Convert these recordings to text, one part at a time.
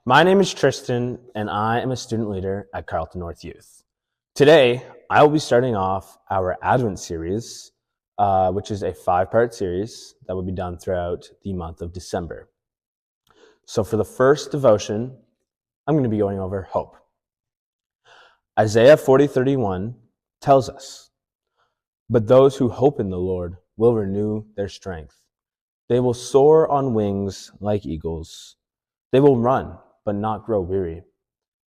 My name is Trystin, and I am a student leader at Carleton North Youth. Today, I will be starting off our Advent series, which is a 5-part series that will be done throughout the month of December. So for the first devotion, I'm going to be going over hope. Isaiah 40:31 tells us, "But those who hope in the Lord will renew their strength. They will soar on wings like eagles. They will run, but not grow weary,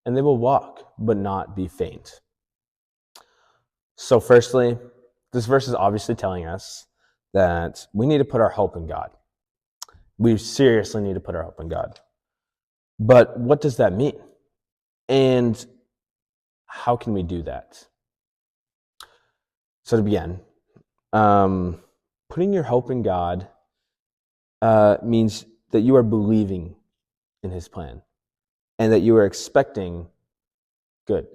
and they will walk, but not be faint." So firstly, this verse is obviously telling us that we need to put our hope in God. We seriously need to put our hope in God. But what does that mean? And how can we do that? So to begin, putting your hope in God means that you are believing in His plan and that you are expecting good.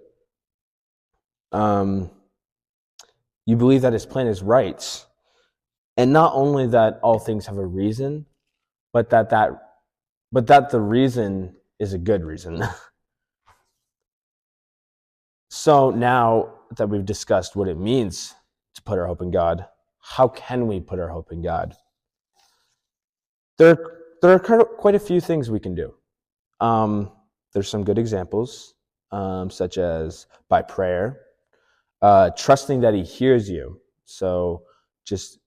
You believe that His plan is right, and not only that all things have a reason, but that the reason is a good reason. So now that we've discussed what it means to put our hope in God, how can we put our hope in God? There are quite a few things we can do. There's some good examples, such as by prayer, trusting that He hears you. So just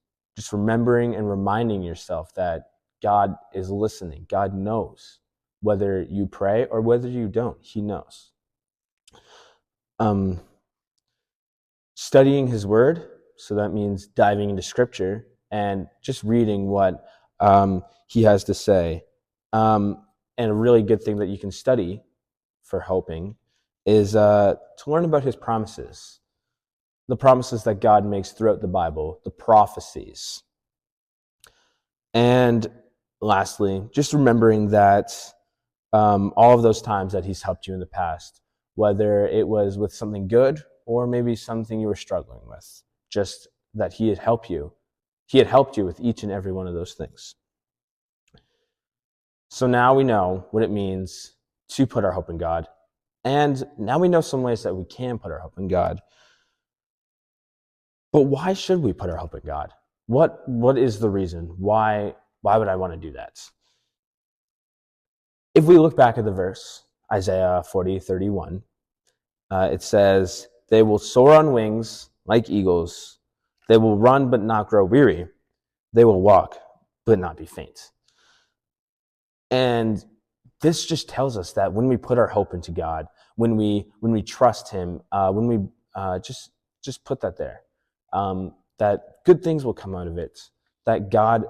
remembering and reminding yourself that God is listening. God knows whether you pray or whether you don't. He knows. Studying His Word, so that means diving into Scripture and just reading what He has to say. And a really good thing that you can study for hoping is to learn about His promises, the promises that God makes throughout the Bible, the prophecies. And lastly, just remembering that all of those times that He's helped you in the past, whether it was with something good or maybe something you were struggling with, just that He had helped you. He had helped you with each and every one of those things. So now we know what it means to put our hope in God. And now we know some ways that we can put our hope in God. But why should we put our hope in God? What is the reason? Why would I want to do that? If we look back at the verse, Isaiah 40:31, it says, "They will soar on wings like eagles. They will run but not grow weary. They will walk but not be faint." And this just tells us that when we put our hope into God, when we trust Him, when we just put that there, that good things will come out of it, that God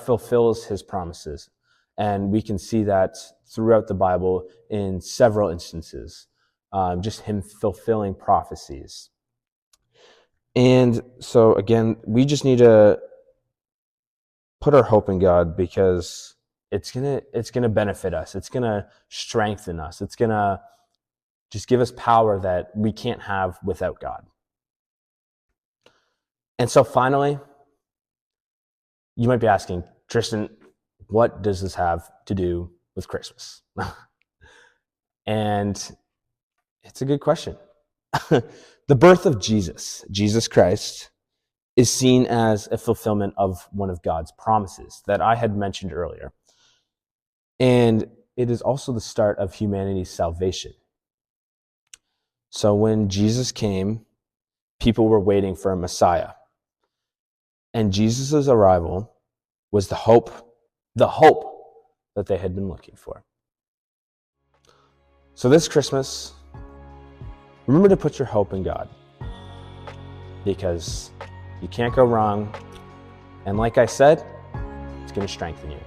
fulfills His promises. And we can see that throughout the Bible in several instances, just Him fulfilling prophecies. And so again, we just need to put our hope in God because it's gonna benefit us. It's gonna strengthen us. It's gonna just give us power that we can't have without God. And so finally, you might be asking, Trystin, what does this have to do with Christmas? And it's a good question. The birth of Jesus Christ, is seen as a fulfillment of one of God's promises that I had mentioned earlier. And it is also the start of humanity's salvation. So when Jesus came, people were waiting for a Messiah. And Jesus' arrival was the hope that they had been looking for. So this Christmas, remember to put your hope in God, because you can't go wrong. And like I said, it's going to strengthen you.